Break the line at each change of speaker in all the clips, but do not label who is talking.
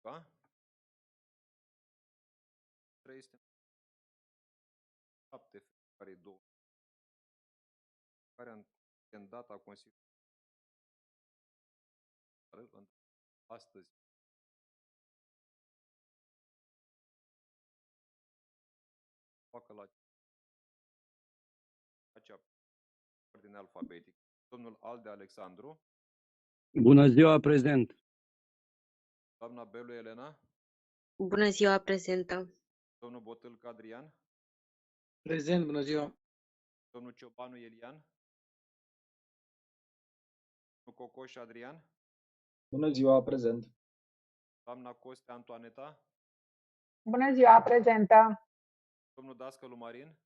împotriva. 3 este 7 februarie 2, care în data Consiliului astăzi facă la acea ordine alfabetică. Domnul Alde Alexandru.
Bună ziua, prezent.
Doamna Belu Elena.
Bună ziua, prezentă.
Domnul Botâlcă Adrian.
Prezent, bună ziua.
Domnul Ciobanu Elian. Domnul Cocoș Adrian.
Bună ziua, prezent.
Doamna Coste Antoaneta.
Bună ziua, prezentă.
Domnul Dascălu Marin.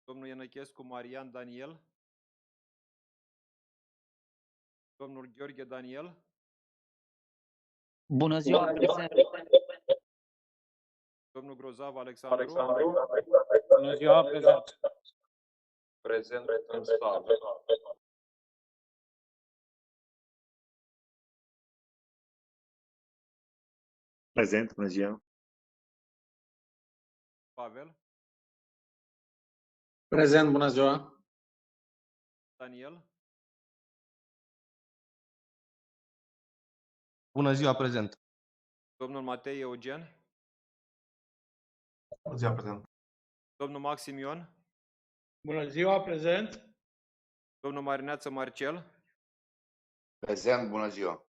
Domnul Ienăchescu Marian Daniel. Domnul Gheorghe Daniel.
Bună ziua, prezent.
Domnul Grozav Alexandru.
Bună ziua, prezent.
Prezent în sală.
Prezent, bună ziua.
Pavel.
Prezent, bună ziua.
Daniel.
Bună ziua, prezent.
Domnul Matei Eugen.
Bună ziua, prezent.
Domnul Maxim Ion.
Bună ziua, prezent.
Domnul Marineață Marcel.
Prezent, bună ziua.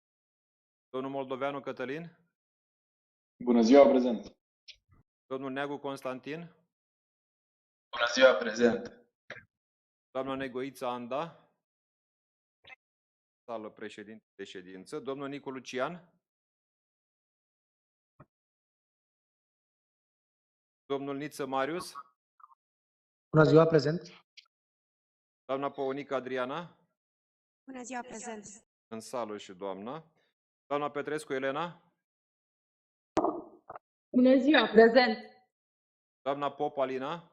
Domnul Moldoveanu Cătălin.
Bună ziua, prezent.
Domnul Neagu Constantin.
Bună ziua, prezent.
Doamna Negoița Anda. Sală președinte de ședință. Domnul Nicu Lucian. Domnul Niță Marius.
Bună ziua, prezent.
Doamna Păunica Adriana.
Bună ziua, prezent.
În sală și doamna. Doamna Petrescu Elena.
Bună ziua, prezent.
Doamna Pop Alina.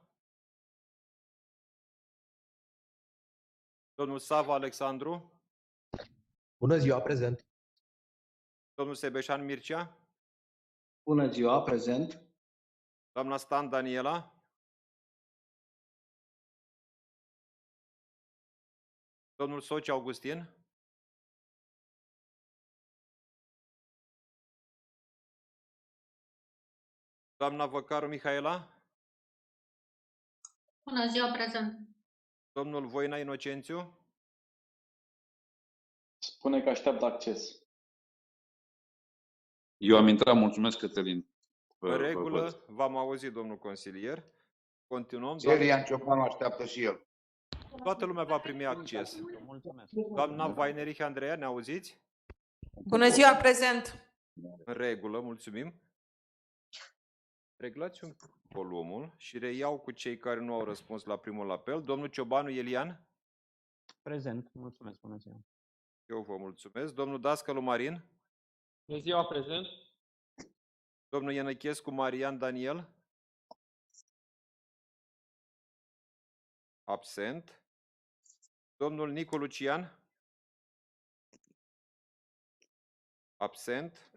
Domnul Sava Alexandru.
Bună ziua, prezent.
Domnul Sebeșan Mircea.
Bună ziua, prezent.
Doamna Stan Daniela. Domnul Soci Augustin. Doamna Văcaru Mihaela.
Bună ziua, prezent.
Domnul Voina Inocențiu.
Spune că așteaptă acces.
Eu am intrat, mulțumesc, Cătălin.
În regulă, v-am auzit, domnul consilier. Continuăm.
Elian Ciobanu așteaptă și el.
Toată lumea va primi acces. Doamna Wainerich Andreea, ne auziți?
Bună ziua, prezent.
În regulă, mulțumim. Reglați un pic volumul și reiau cu cei care nu au răspuns la primul apel. Domnul Ciobanu Elian.
Prezent, mulțumesc, bună ziua.
Eu vă mulțumesc. Domnul Dascălu Marin.
Bună ziua, prezent.
Domnul Ienăchescu Marian Daniel. Absent. Domnul Nicu Lucian. Absent.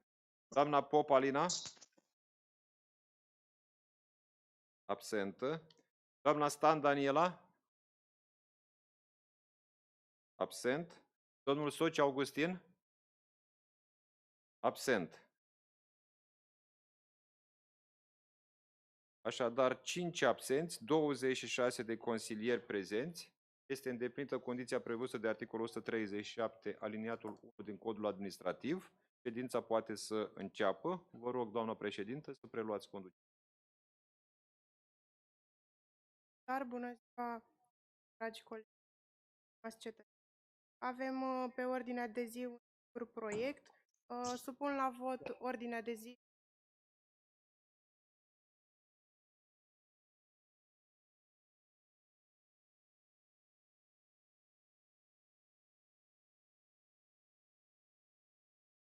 Doamna Pop Alina. Absentă. Doamna Stan Daniela. Absent. Domnul Soci Augustin. Absent. Așadar, 5 absenți, 26 de consilieri prezenți. Este îndeplinită condiția prevăzută de articolul 137, aliniatul 1 din Codul Administrativ. Ședința poate să înceapă. Vă rog, doamnă președintă, să preluați conducerea.
Bună ziua, dragi colegi. Avem pe ordinea de zi un singur proiect. Supun la vot ordinea de zi.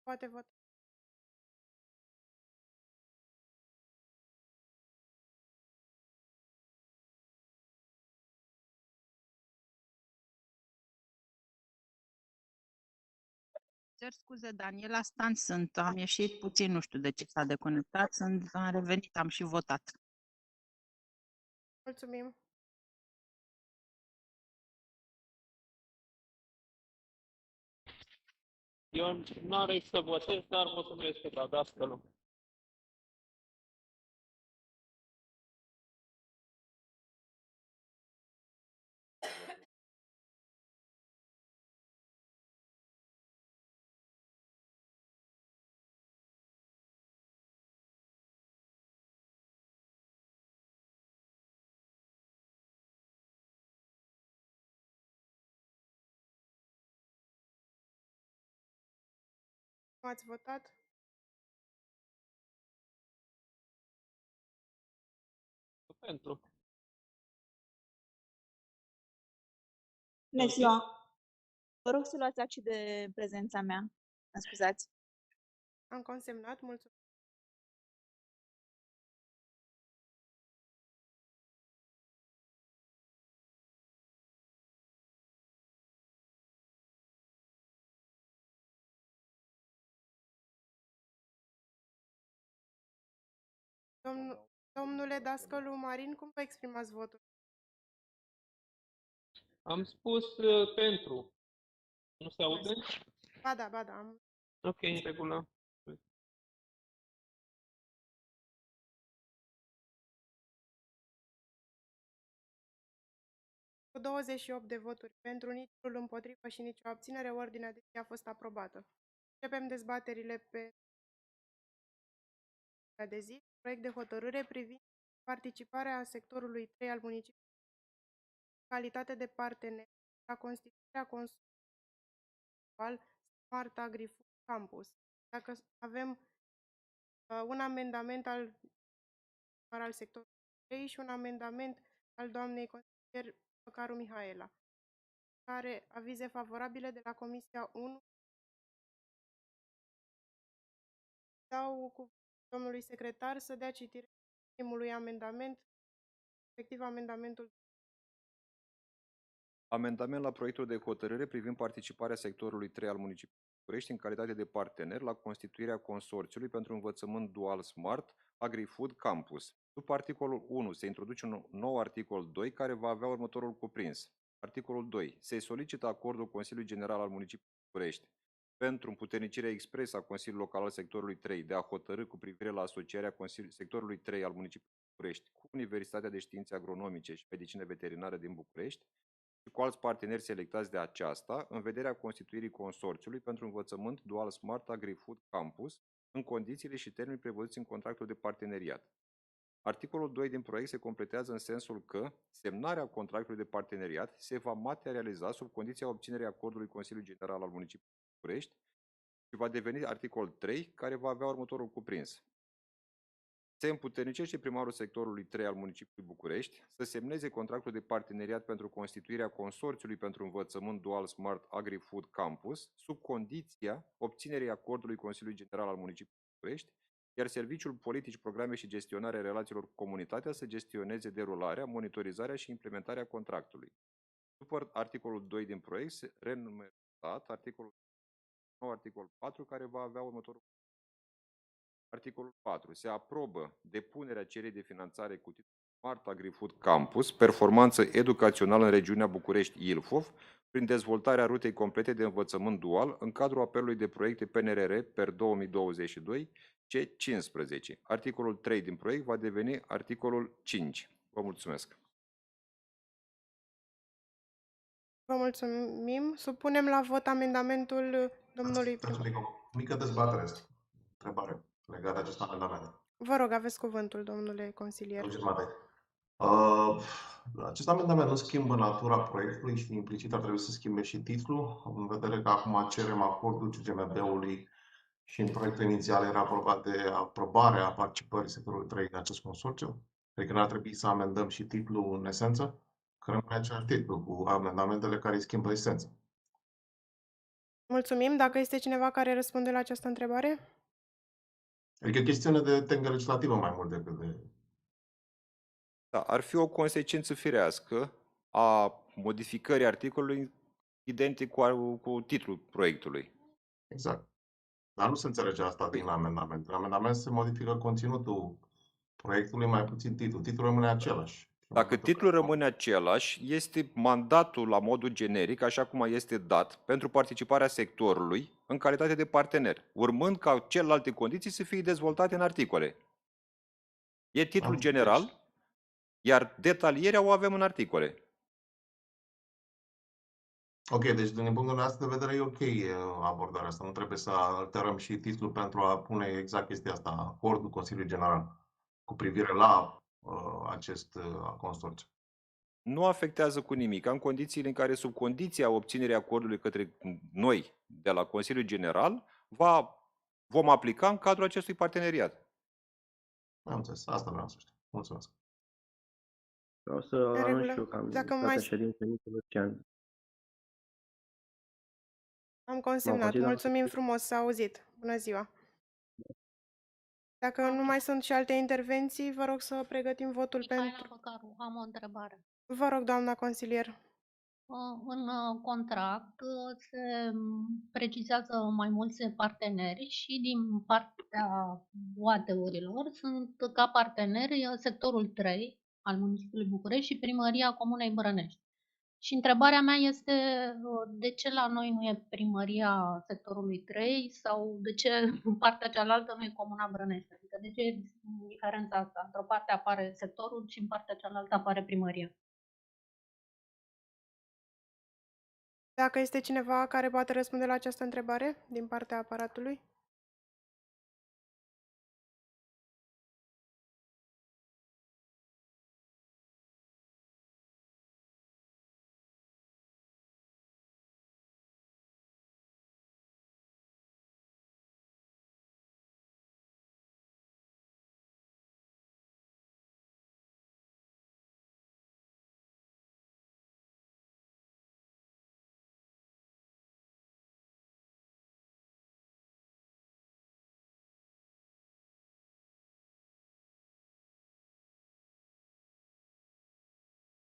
Poate vota.
Cer scuze, Daniela Stan sunt. Am ieșit puțin, nu știu de ce s-a deconectat. Am revenit, am și votat.
Mulțumim.
Eu nu am reușit să votez, dar mulțumesc pe dascălu.
Ați votat?
Pentru.
Bună ziua! Vă rog să luați act și de prezența mea. Mă scuzați.
Am consemnat. Mulțumim. Domnule Dascălu Marin, cum vă exprimați votul?
Am spus pentru. Nu se aude?
Ba da. Am...
Ok, în regulă.
Cu 28 de voturi pentru, niciunul împotrivă și nicio abținere, ordinea de zi a fost aprobată. Începem dezbaterile pe de zi. Proiect de hotărâre privind participarea sectorului 3 al municipiului în calitate de partener la constituirea consorțiului Smart Agri-Food Campus. Dacă avem un amendament al sectorului 3 și un amendament al doamnei consilier Măcaru Mihaela, care avize favorabile de la Comisia 1. Dau cu domnului secretar să dea citire primului amendament, respectiv amendamentul.
Amendament la proiectul de hotărâre privind participarea sectorului 3 al municipiului București în calitate de partener la constituirea consorțiului pentru învățământ dual Smart Agri-Food Campus. După articolul 1 se introduce un nou articol 2 care va avea următorul cuprins. Articolul 2. Se solicită acordul Consiliului General al municipiului București pentru împuternicirea expresă a Consiliului Local al sectorului 3 de a hotărî cu privire la asocierea sectorului 3 al municipiului București cu Universitatea de Științe Agronomice și Medicină Veterinară din București și cu alți parteneri selectați de aceasta în vederea constituirii consorțiului pentru învățământ dual Smart Agri-Food Campus în condițiile și termenii prevăzuți în contractul de parteneriat. Articolul 2 din proiect se completează în sensul că semnarea contractului de parteneriat se va materializa sub condiția obținerii acordului Consiliului General al municipiului București și va deveni articol 3, care va avea următorul cuprins. Se împuternicește primarul sectorului 3 al municipiului București să semneze contractul de parteneriat pentru constituirea consorțiului pentru învățământ dual Smart Agri-Food Campus, sub condiția obținerii acordului Consiliului General al municipiului București, iar Serviciul Politici, Programe și Gestionare Relațiilor cu Comunitatea să gestioneze derularea, monitorizarea și implementarea contractului. După articolul 2 din proiect, se renumerat articolul 9, articol 4, care va avea următorul. Articolul 4. Se aprobă depunerea cererii de finanțare cu titlul Smart Agri-Food Campus, performanță educațională în regiunea București-Ilfov, prin dezvoltarea rutei complete de învățământ dual în cadrul apelului de proiecte PNRR per 2022 C15. Articolul 3 din proiect va deveni articolul 5. Vă mulțumesc.
Vă mulțumim. Supunem la vot amendamentul domnului primar.
Mică dezbatere este. Întrebare legată de acest amendament.
Vă rog, aveți cuvântul, domnule consilier.
Acest amendament nu schimbă natura proiectului și implicit ar trebui să schimbe și titlul, în vedere că acum cerem acordul CGMB-ului și în proiectul inițial era vorba de aprobarea participării sectorului 3 în acest consorțiu. Adică n-ar trebui să amendăm și titlul în esență, că rămâne același titlu cu amendamentele care îi schimbă esența.
Mulțumim. Dacă este cineva care răspunde la această întrebare?
Adică e chestiune de tengă legislativă mai mult decât de...
Da, ar fi o consecință firească a modificării articolului identic cu titlul proiectului.
Exact. Dar nu se înțelege asta din amendament. În amendament se modifică conținutul proiectului, mai puțin titlul. Titlul rămâne același.
Dacă titlul rămâne același, este mandatul la modul generic, așa cum este dat, pentru participarea sectorului în calitate de partener, urmând ca celelalte condiții să fie dezvoltate în articole. E titlul general, iar detalierea o avem în articole.
Ok, deci din punctul nostru de vedere e ok abordarea asta. Nu trebuie să alterăm și titlul pentru a pune exact chestia asta, acordul Consiliului General cu privire la acest consorțiu.
Nu afectează cu nimic, în condițiile în care, sub condiția obținerii acordului către noi de la Consiliul General, vom aplica în cadrul acestui parteneriat.
Am înțeles, asta vreau să știu. Mulțumesc.
Vreau să
În
anunț
regulă.
și eu că am
Dacă
intrat
mai
în ședință Nicu Lucian.
am consemnat.
auzit, doamnă
Mulțumim frumos, s-a auzit. Bună ziua. Dacă nu mai sunt și alte intervenții, vă rog să pregătim votul pentru...
Păcaru, am o întrebare.
Vă rog, doamna consilier.
În contract se precizează mai mulți parteneri și din partea UAT-urilor sunt ca parteneri sectorul 3 al municipiului București și primăria Comunei Brănești. Și întrebarea mea este de ce la noi nu e primăria sectorului 3 sau de ce în partea cealaltă nu e Comuna Brănești? Adică de ce e diferența asta? Într-o parte apare sectorul și în partea cealaltă apare primăria.
Dacă este cineva care poate răspunde la această întrebare din partea aparatului?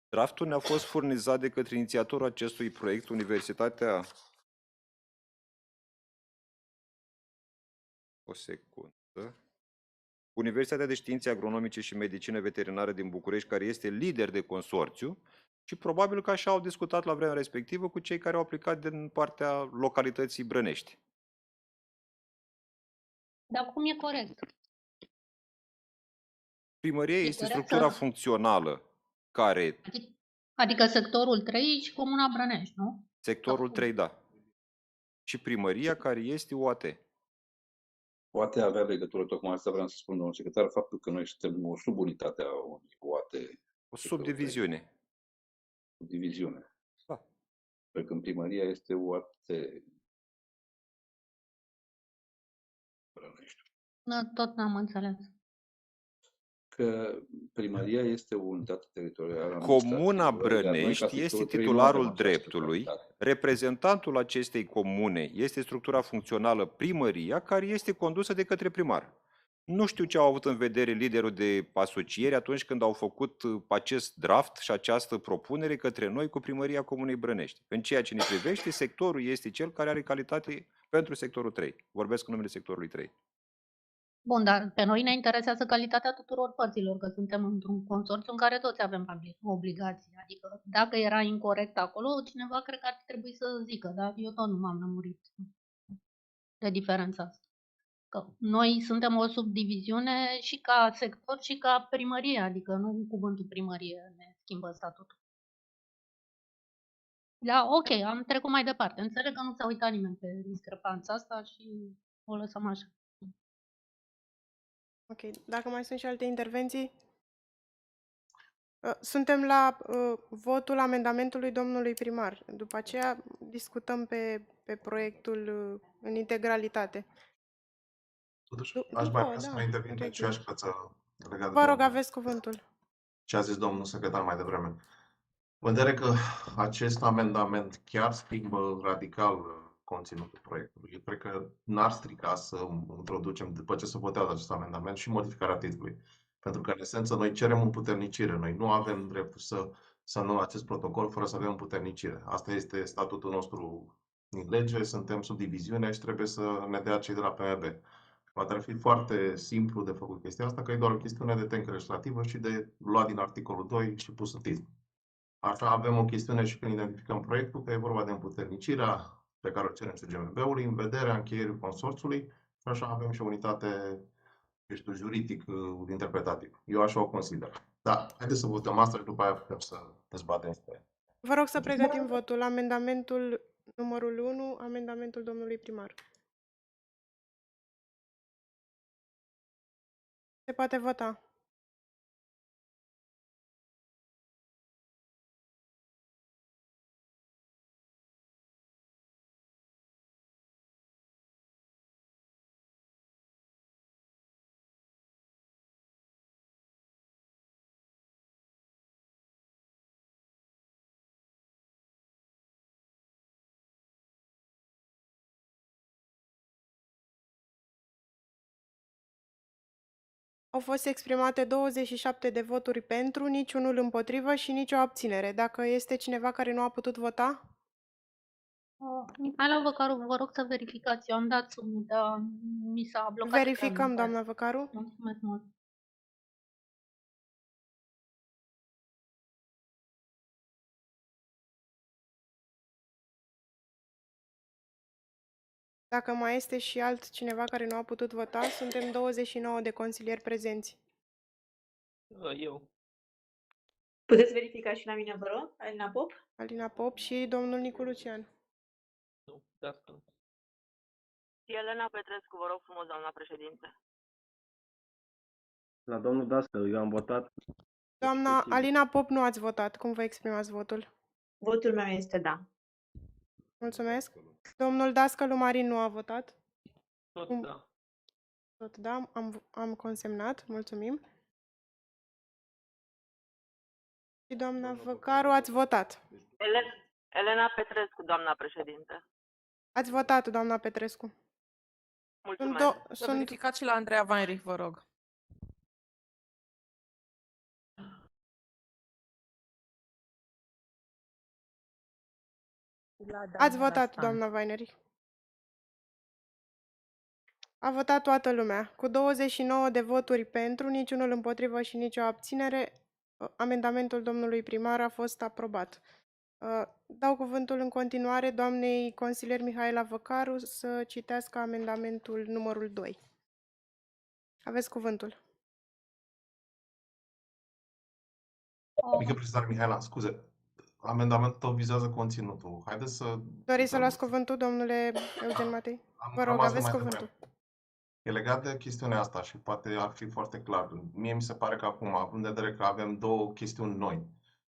Draftul ne-a fost furnizat de către inițiatorul acestui proiect, Universitatea... O secundă. Universitatea de Științe Agronomice și Medicină Veterinară din București, care este lider de consorțiu și probabil că așa au discutat la vremea respectivă cu cei care au aplicat din partea localității Brănești.
Dar cum e corect?
Primăria este
corect
structura
să-
funcțională care...
Adică sectorul 3 și Comuna Brănești, nu?
Sectorul 3, da. Și primăria care este UAT.
Poate avea legătură, tocmai asta vreau să spun, domnul secretar, faptul că noi suntem o subunitate a unui UAT.
O subdiviziune.
Diviziune.
Da.
Pentru că în primăria este UAT Brănești.
Tot n-am înțeles.
Că primăria este o unitate teritorială.
Comuna
administrativă, iar noi, ca
Brănești
sectorul
este
3, nu
titularul
avem această
dreptului.
capacitate.
Reprezentantul acestei comune este structura funcțională primăria, care este condusă de către primar. Nu știu ce au avut în vedere liderul de asociere atunci când au făcut acest draft și această propunere către noi cu primăria Comunei Brănești. În ceea ce ne privește, sectorul este cel care are calitate pentru sectorul 3. Vorbesc în numele sectorului 3.
Bun, dar pe noi ne interesează calitatea tuturor părților, că suntem într-un consorțiu în care toți avem obligații. Adică dacă era incorect acolo, cineva cred că ar trebui să zică, dar eu tot nu m-am lămurit de diferența asta. Că noi suntem o subdiviziune și ca sector și ca primărie, adică nu cuvântul primărie ne schimbă statutul. Da, ok, am trecut mai departe. Înțeleg că nu s-a uitat nimeni pe discrepanța asta și o lăsăm așa.
Ok, dacă mai sunt și alte intervenții? Suntem la votul amendamentului domnului primar. După aceea discutăm pe proiectul în integralitate.
Totuși, aș mai vrea
Da,
să mai intervin pe
regulă.
aceeași căță legat de
Vă rog,
domnul-
aveți cuvântul.
ce a zis domnul secretar mai devreme. În vedere că acest amendament chiar schimbă radical conținutul proiectului, eu cred că n-ar strica să introducem, după ce se votează acest amendament, și modificarea titlului. Pentru că, în esență, noi cerem împuternicire. Noi nu avem dreptul să semnăm acest protocol fără să avem împuternicire. Asta este statutul nostru din lege, suntem sub diviziune și trebuie să ne dea cei de la PMB. Poate ar fi foarte simplu de făcut chestia asta, că e doar o chestiune de tehnică legislativă și de luat din articolul 2 și pus în titlu. Așa avem o chestiune și când identificăm proiectul, că e vorba de împuternicirea pe care o cerem CGMB-ului în vederea încheierii consorțiului și așa avem și o unitate, juridic interpretativ. Eu așa o consider. Da, haideți să votăm asta și după aia putem să dezbatem.
Vă rog să pregătim votul. Amendamentul numărul 1, amendamentul domnului primar. Se poate vota. Au fost exprimate 27 de voturi pentru, niciunul împotrivă și nicio abținere. Dacă este cineva care nu a putut vota?
Mihaela Văcaru, vă rog să verificați. Eu am dat submit, dar mi s-a blocat.
Verificăm,
ecranul.
doamna Văcaru.
Mulțumesc mult.
Dacă mai este și altcineva care nu a putut vota, suntem 29 de consilieri prezenți.
Eu.
Puteți verifica și la mine, vă rog, Alina Pop?
Alina Pop și domnul Nicu Lucian.
Nu, de asta.
Elena Petrescu, vă rog frumos, doamna președinte.
La domnul Dascălu, eu am votat.
Doamna Alina Pop, nu ați votat. Cum vă exprimați votul?
Votul meu este da.
Mulțumesc. Domnul Dascălu Marin nu a votat.
Tot da.
Tot da, am consemnat. Mulțumim. Și doamna Văcaru, ați votat.
Elena Petrescu, doamna președinte.
Ați votat, doamna Petrescu.
Mulțumesc.
Să verificați și la Andreea Weinrich, vă rog.
Ați votat, doamna Weinrich. A votat toată lumea. Cu 29 de voturi pentru, niciunul împotrivă și nicio abținere, amendamentul domnului primar a fost aprobat. Dau cuvântul în continuare doamnei consilier Mihaela Văcaru să citească amendamentul numărul 2. Aveți cuvântul.
Mică precizare, Mihaela, scuze. Amendamentul tău vizează conținutul. Haideți să...
Doriți să luați cuvântul, domnule Eugen Matei? Vă rog, aveți cuvântul.
E legat de chestiunea asta și poate ar fi foarte clar. Mie mi se pare că acum, având în vedere că avem două chestiuni noi,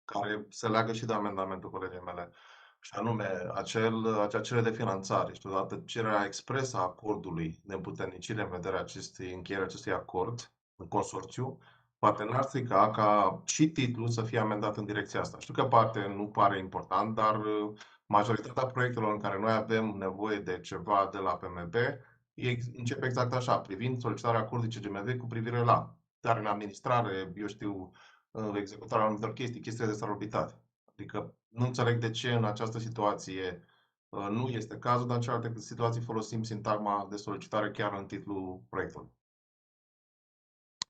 care se leagă și de amendamentul colegii mele, și anume acea cerere de finanțare și totodată cererea expresă a acordului de împuternicire în vederea încheierea acestui acord în consorțiu, poate n-ar strica ca și titlul să fie amendat în direcția asta. Știu că poate nu pare important, dar majoritatea proiectelor în care noi avem nevoie de ceva de la PMB începe exact așa, privind solicitarea acordului CGMV cu privire la, dar în administrare, eu știu, executarea anumitor chestiile de salubritate. Adică nu înțeleg de ce în această situație nu este cazul, dar în celelalte situații folosim sintagma de solicitare chiar în titlul proiectului.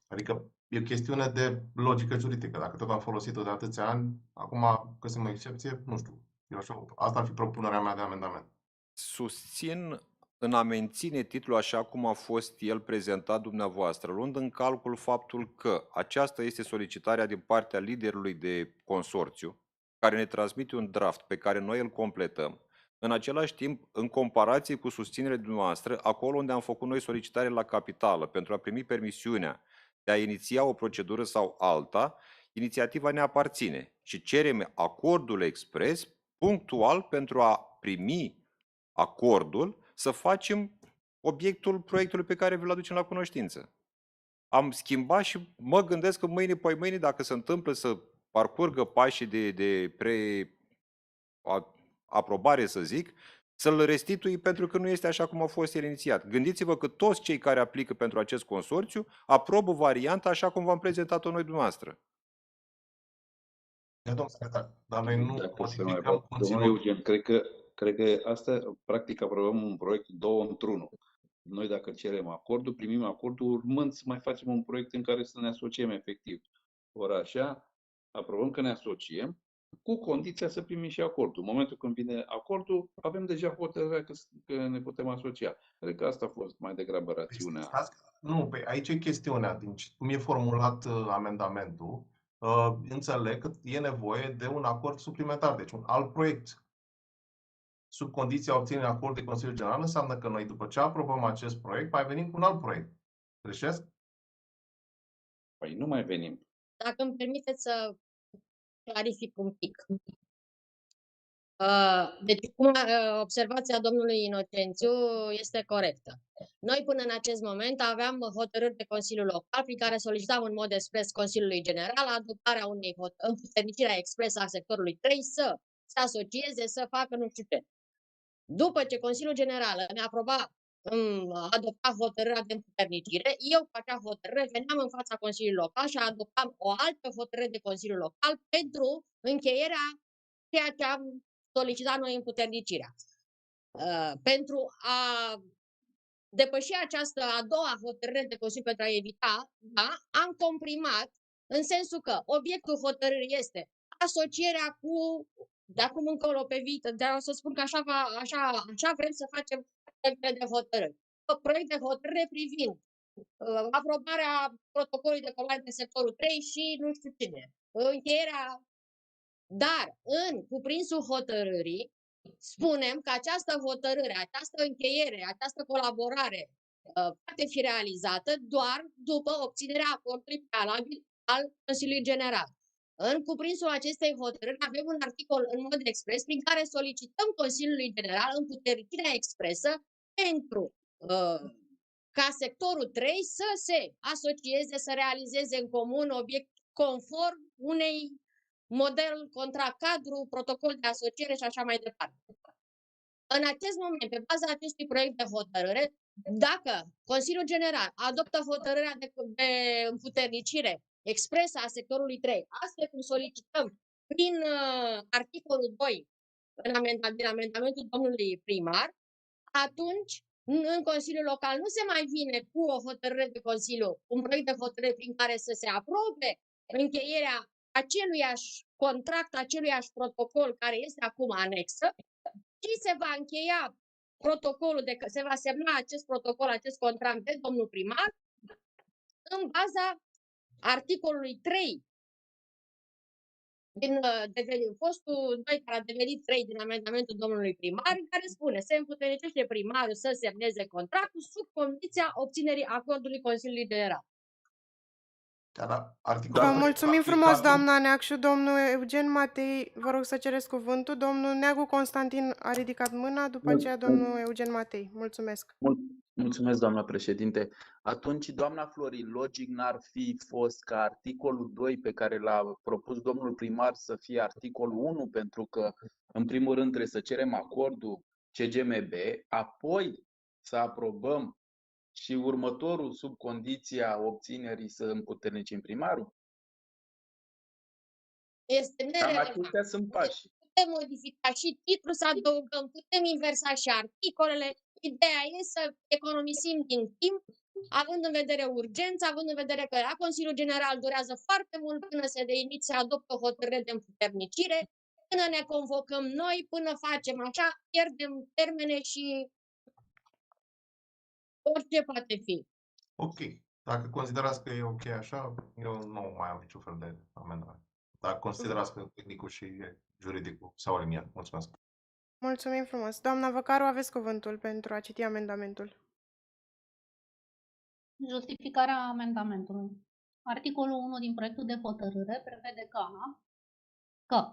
Adică e o chestiune de logică juridică. Dacă tot am folosit-o de atâția ani, acum găsim o excepție, nu știu. Eu așa, asta ar fi propunerea mea de amendament.
Susțin în a menține titlul așa cum a fost el prezentat dumneavoastră, luând în calcul faptul că aceasta este solicitarea din partea liderului de consorțiu, care ne transmite un draft pe care noi îl completăm. În același timp, în comparație cu susținerea dumneavoastră, acolo unde am făcut noi solicitare la capitală pentru a primi permisiunea de a iniția o procedură sau alta, inițiativa ne aparține și cerem acordul expres punctual pentru a primi acordul să facem obiectul proiectului pe care vi-l aducem la cunoștință. Am schimbat și mă gândesc că mâine, poi mâine, dacă se întâmplă să parcurgă pașii de aprobare, să zic, să-l restitui pentru că nu este așa cum a fost el inițiat. Gândiți-vă că toți cei care aplică pentru acest consorțiu aprobă varianta așa cum v-am prezentat-o noi dumneavoastră.
Domnul secretar, dar noi nu
Domnul Eugen, cred că Cred că asta, practic, aprobăm un proiect 2 într-unul. Noi, dacă cerem acordul, primim acordul, urmând să mai facem un proiect în care să ne asociem efectiv. Ori așa, aprobăm că ne asociem, cu condiția să primim și acordul. În momentul când vine acordul, avem deja hotărârea că ne putem asocia. Cred că asta a fost mai degrabă rațiunea.
Nu, pe aici e chestiunea. Din cum e formulat amendamentul, înțeleg că e nevoie de un acord suplimentar, deci un alt proiect. Sub condiția obținerii acord de Consiliul General, înseamnă că noi, după ce aprobăm acest proiect, mai venim cu un alt proiect. Greșesc?
Păi nu mai venim.
Dacă îmi permiteți să clarific un pic. Deci, observația domnului Inocențiu este corectă. Noi, până în acest moment, aveam hotărâri de Consiliul Local prin care solicitam în mod expres Consiliului General adoptarea unei împuternicirea expresă a sectorului 3 să se asocieze, să facă nu știu ce. După ce Consiliul General ne-a adoptat hotărârea de împuternicire, eu cu acea hotărâre veneam în fața Consiliului Local și adoptam o altă hotărâre de Consiliul Local pentru încheierea ceea ce am solicitat noi împuternicirea. Pentru a depăși această a doua hotărâre de Consiliu pentru a evita, da, am comprimat în sensul că obiectul hotărârii este asocierea cu, de acum încolo pe viitor, dar o să spun că așa vrem să facem proiecte de hotărâri. Proiect de hotărâre privind aprobarea protocolului de colaborare de sectorul 3 și nu știu cine, încheierea. Dar în cuprinsul hotărârii spunem că această hotărâre, această încheiere, această colaborare poate fi realizată doar după obținerea acordului prealabil al Consiliului General. În cuprinsul acestei hotărâri avem un articol în mod expres prin care solicităm Consiliului General împuternicirea expresă pentru ca sectorul 3 să se asocieze, să realizeze în comun obiect conform unei model, contract cadru, protocol de asociere și așa mai departe. În acest moment, pe baza acestui proiect de hotărâre, dacă Consiliul General adoptă hotărârea de împuternicire expresă a sectorului 3, astfel cum solicităm prin articolul 2 din amendamentul domnului primar, atunci în Consiliul Local nu se mai vine cu o hotărâre de Consiliu, un proiect de hotărâre prin care să se aprobe încheierea aceluiași contract, aceluiași protocol care este acum anexă și se va încheia protocolul, se va semna acest protocol, acest contract de domnul primar în baza articolului 3 din fostul 2 care a devenit 3 din amendamentul domnului primar, în care spune se împuternicește primarul să semneze contractul sub condiția obținerii acordului Consiliului General.
Vă mulțumim frumos, doamna Neacșu. Domnul Eugen Matei, vă rog să cereți cuvântul. Domnul Neagu Constantin a ridicat mâna, după aceea domnul Eugen Matei. Mulțumesc.
Mulțumesc, doamna președinte. Atunci, doamna Florin, logic n-ar fi fost ca articolul 2 pe care l-a propus domnul primar să fie articolul 1, pentru că, în primul rând, trebuie să cerem acordul CGMB, apoi să aprobăm și următorul sub condiția obținerii să împuternicim primarul?
Este nerelevant.
Acestea sunt pași.
Putem modifica și titlul, să adăugăm, putem inversa și articolele. Ideea e să economisim din timp, având în vedere urgența, având în vedere că la Consiliul General durează foarte mult până se adoptă o hotărâre de împuternicire, până ne convocăm noi, până facem așa, pierdem termene și orice poate fi.
Ok. Dacă considerați că e ok așa, eu nu mai am niciun fel de amendament. Dacă considerați că tehnicul și juridicul s-au aliniat. Mulțumesc.
Mulțumim frumos. Doamna Văcaru, aveți cuvântul pentru a citi amendamentul.
Justificarea amendamentului. Articolul 1 din proiectul de hotărâre prevede că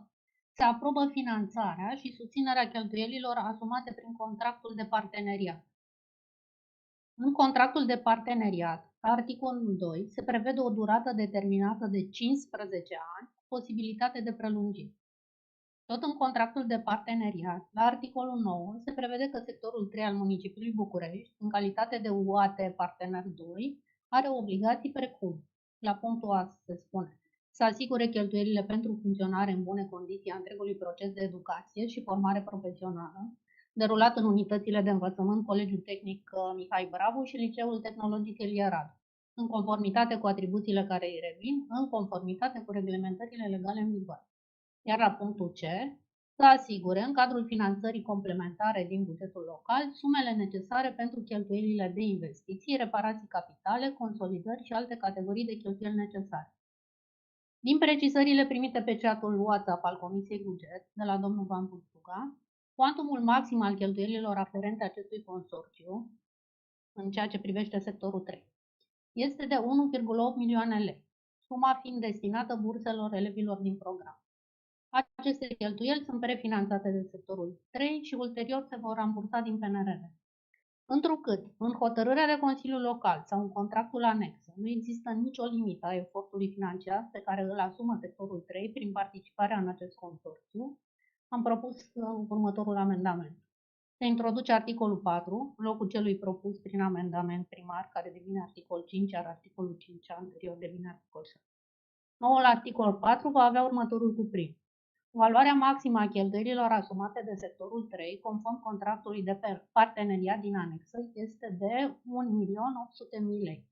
se aprobă finanțarea și susținerea cheltuielilor asumate prin contractul de parteneriat. În contractul de parteneriat, la articolul 2, se prevede o durată determinată de 15 ani cu posibilitate de prelungire. Tot în contractul de parteneriat, la articolul 9, se prevede că sectorul 3 al municipiului București, în calitate de UAT partener 2, are obligații precum, la punctul A se spune, să asigure cheltuielile pentru funcționare în bune condiții a întregului proces de educație și formare profesională, derulat în unitățile de învățământ Colegiul Tehnic Mihai Bravu și Liceul Tehnologic Elie Radu, în conformitate cu atribuțiile care îi revin, în conformitate cu reglementările legale în vigoare. Iar la punctul C, să asigure, în cadrul finanțării complementare din bugetul local, sumele necesare pentru cheltuielile de investiții, reparații capitale, consolidări și alte categorii de cheltuieli necesare. Din precizările primite pe chatul WhatsApp al Comisiei Buget de la domnul Van Bustuga, cuantumul maxim al cheltuielilor aferente acestui consorțiu, în ceea ce privește sectorul 3, este de 1,8 milioane lei, suma fiind destinată burselor elevilor din program. Aceste cheltuieli sunt prefinanțate de sectorul 3 și ulterior se vor rambursa din PNRR. Întrucât, în hotărârea de Consiliu Local sau în contractul anex, nu există nicio limită a efortului financiar pe care îl asumă sectorul 3 prin participarea în acest consorțiu, am propus următorul amendament. Se introduce articolul 4, în locul celui propus prin amendament primar, care devine articol 5, iar articolul 5 anterior devine articol 6. Noul articol 4 va avea următorul cuprins. Valoarea maximă a cheltuielilor asumate de sectorul 3, conform contractului de parteneriat din anexă, este de 1.800.000 lei.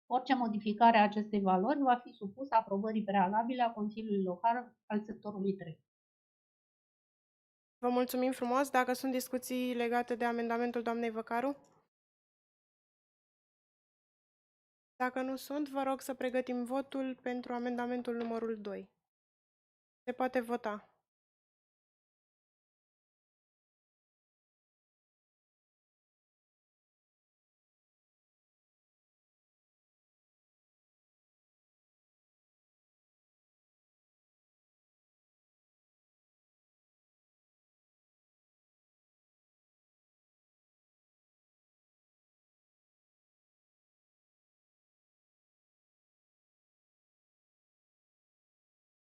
Orice modificare a acestei valori va fi supusă aprobării prealabile a Consiliului Local al sectorului 3.
Vă mulțumim frumos. Dacă sunt discuții legate de amendamentul doamnei Văcaru? Dacă nu sunt, vă rog să pregătim votul pentru amendamentul numărul 2. Se poate vota.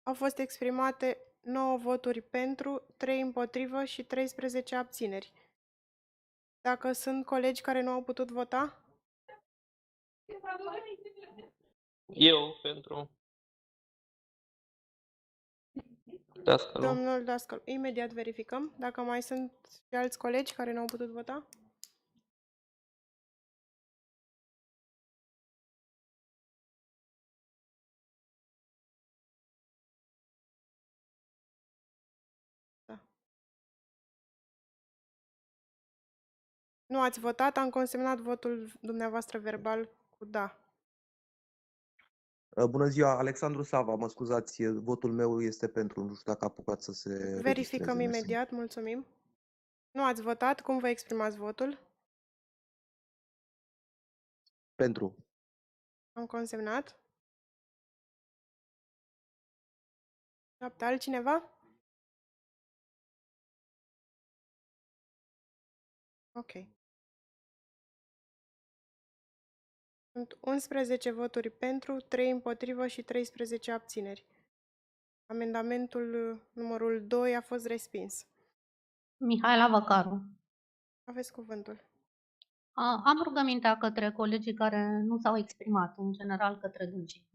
Au fost exprimate 9 voturi pentru, 3 împotrivă și 13 abțineri. Dacă sunt colegi care nu au putut vota?
Eu pentru. Dascălu.
Domnul Dascălu, imediat verificăm dacă mai sunt și alți colegi care nu au putut vota. Da. Nu ați votat, am consemnat votul dumneavoastră verbal cu da.
Bună ziua, Alexandru Sava, mă scuzați, votul meu este pentru, nu știu dacă a apucat să se registreze.
Verificăm imediat, mulțumim. Nu ați votat, cum vă exprimați votul?
Pentru.
Am consemnat. Altcineva? Ok. Sunt 11 voturi pentru, 3 împotrivă și 13 abțineri. Amendamentul numărul 2 a fost respins.
Mihaela Văcaru.
Aveți cuvântul.
Am rugămintea către colegii care nu s-au exprimat, în general către dânsii.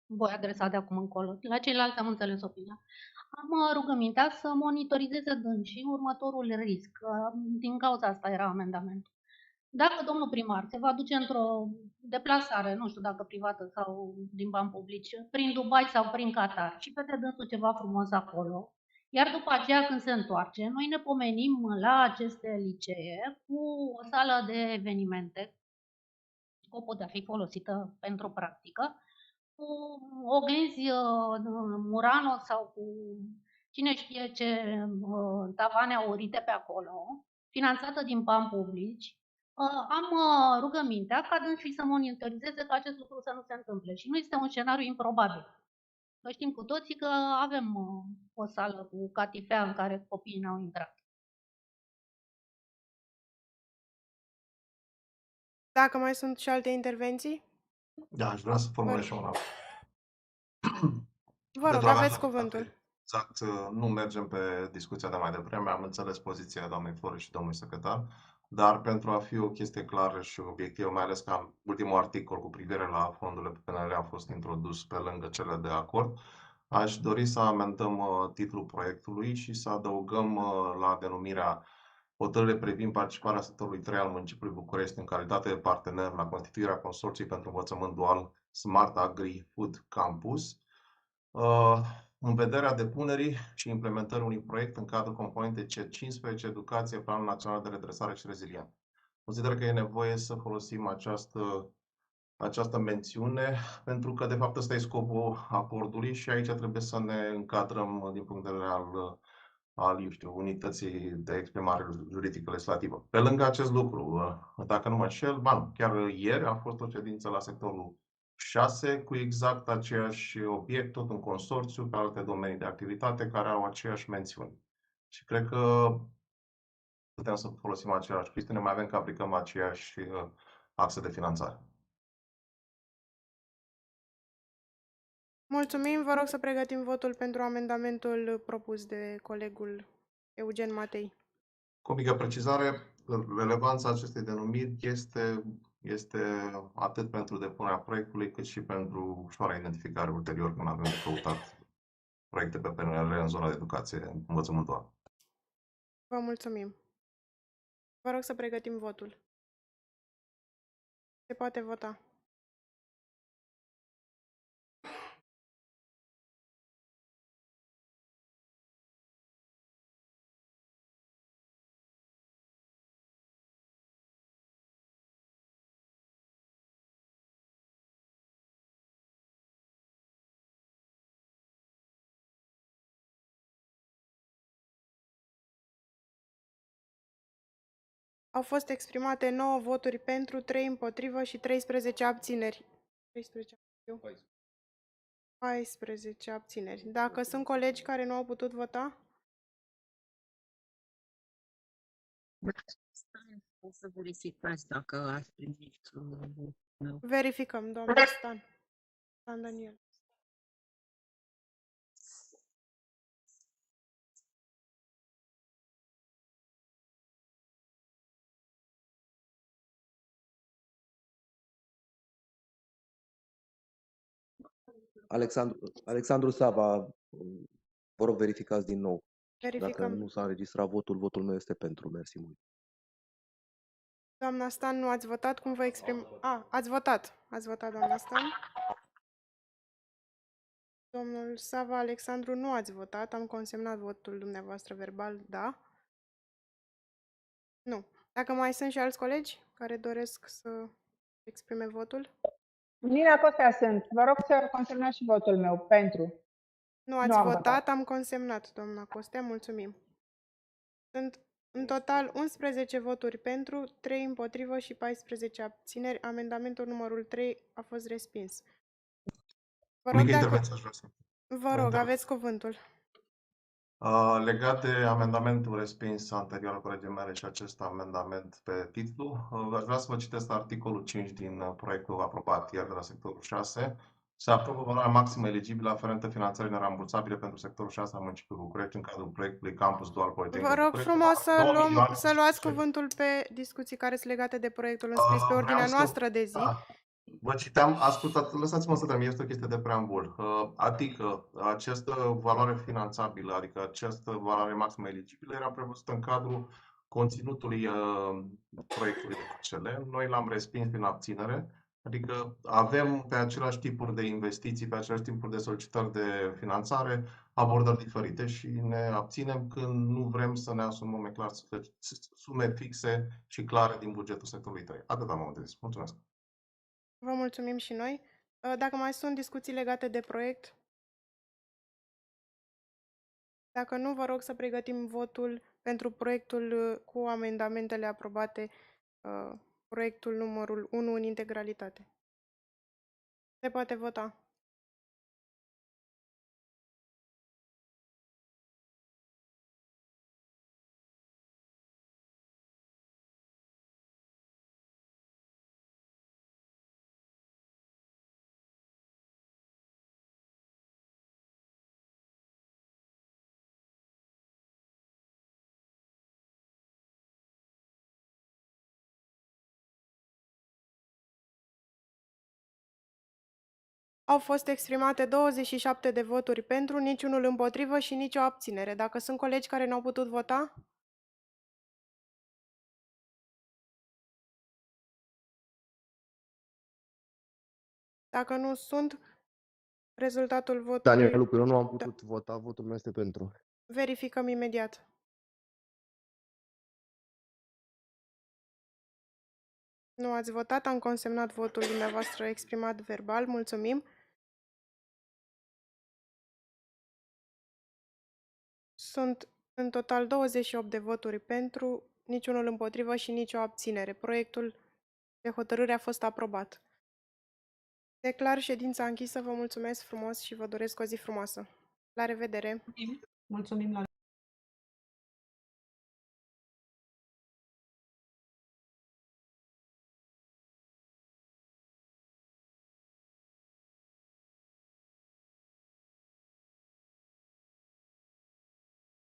Voi adresa de acum încolo. La ceilalți am înțeles opinia. Am rugămintea să monitorizeze dânsii următorul risc. Din cauza asta era amendamentul. Dacă domnul primar se va duce într-o deplasare, nu știu dacă privată sau din bani publici, prin Dubai sau prin Qatar și vede dânsul ceva frumos acolo, iar după aceea când se întoarce, noi ne pomenim la aceste licee cu o sală de evenimente, scopul de a fi folosită pentru practică, cu oglinzi Murano sau cu cine știe ce tavane aurite pe acolo, finanțată din bani publici. Am rugămintea ca dânsii să monitorizeze ca acest lucru să nu se întâmple și nu este un scenariu improbabil. Că știm cu toții că avem o sală cu catifea în care copiii n-au intrat.
Dacă mai sunt și alte intervenții?
Da, aș vrea să formulez și una.
Vă rog, aveți cuvântul.
Exact, nu mergem pe discuția de mai devreme, am înțeles poziția doamnei Flori și domnului secretar. dar pentru a fi o chestie clară și obiectivă, mai ales că ultimul articol cu privire la fondurile pe PNRR a fost introdus pe lângă cele de acord, aș dori să amendăm titlul proiectului și să adăugăm la denumirea hotărâre privind participarea sectorului 3 al municipiului București în calitate de partener la constituirea consorțiului pentru învățământ dual Smart Agri Food Campus, în vederea depunerii și implementării unui proiect în cadrul componentei C15 Educație, Planul Național de Redresare și Reziliență. Consider că e nevoie să folosim această mențiune, pentru că de fapt ăsta e scopul acordului și aici trebuie să ne încadrăm din punct de vedere al unității de exprimare juridică legislativă. Pe lângă acest lucru, dacă nu mă înșel, chiar ieri a fost o ședință la sectorul 6 cu exact aceeași obiect, tot în consorțiu, pe alte domenii de activitate care au aceeași mențiuni. Și cred că putem să folosim aceeași chestiune, mai avem că aplicăm aceeași axă de finanțare.
Mulțumim, vă rog să pregătim votul pentru amendamentul propus de colegul Eugen Matei.
Cu o mică precizare, relevanța acestei denumiri este atât pentru depunerea proiectului, cât și pentru ușoara identificare ulterior când avem de căutat proiecte pe PNRR în zona de educație învățământoare.
Vă mulțumim. Vă rog să pregătim votul. Se poate vota. Au fost exprimate 9 voturi pentru, 3 împotrivă și 13 abțineri. 14 abțineri. Dacă sunt colegi care nu au putut vota?
O să verificați dacă ați primit votul meu.
Verificăm, doamna Stan. Stan Daniel.
Alexandru Sava, vă rog verificați din nou. Dacă
Verificăm.
nu s-a înregistrat votul, votul meu este pentru. Mersi mult.
Doamna Stan, nu ați votat? Cum vă exprim? Ați votat. Ați votat, doamna Stan. Domnul Sava Alexandru, nu ați votat. Am consemnat votul dumneavoastră verbal, da? Nu. Dacă mai sunt și alți colegi care doresc să exprime votul?
Nina Costea sunt. Vă rog să consemnați și votul meu pentru.
Nu ați votat, am consemnat, doamna Costea, mulțumim. Sunt în total 11 voturi pentru, 3 împotrivă și 14 abțineri. Amendamentul numărul 3 a fost respins. Vă rog, vă rog, aveți cuvântul.
Legat de amendamentul respins anterior al colegii mele și acest amendament pe titlu, aș vrea să vă citesc articolul 5 din proiectul aprobat ieri de la sectorul 6. Se aprobă valoarea maximă eligibilă aferentă finanțării nerambursabile pentru sectorul 6 al municipiului București în cadrul proiectului Campus Dual Politehnic.
Vă rog frumos să luați cuvântul pe discuții care sunt legate de proiectul înscris pe ordinea noastră de zi.
Vă citeam, ascultați, lăsați-mă să termin, este o chestie de preambul. Adică această valoare finanțabilă, adică această valoare maximă eligibilă era prevăzută în cadrul conținutului proiectului de parcele. Noi l-am respins prin abținere, adică avem pe același tipuri de investiții, pe același tipuri de solicitări de finanțare, abordări diferite și ne abținem când nu vrem să ne asumăm clar sume fixe și clare din bugetul sectorului 3. Atât am de zis. Mulțumesc!
Vă mulțumim și noi. Dacă mai sunt discuții legate de proiect, dacă nu, vă rog să pregătim votul pentru proiectul cu amendamentele aprobate, proiectul numărul 1 în integralitate. Se poate vota. Au fost exprimate 27 de voturi pentru, niciunul împotrivă și nicio abținere. Dacă sunt colegi care n-au putut vota? Dacă nu sunt, rezultatul votului...
Daniel Lupu, eu nu am putut vota, votul meu este pentru.
Verificăm imediat. Nu ați votat, am consemnat votul dumneavoastră exprimat verbal. Mulțumim. Sunt în total 28 de voturi pentru, niciunul împotrivă și nicio abținere. Proiectul de hotărâre a fost aprobat. Declar ședința închisă, vă mulțumesc frumos și vă doresc o zi frumoasă. La revedere!
Mulțumim la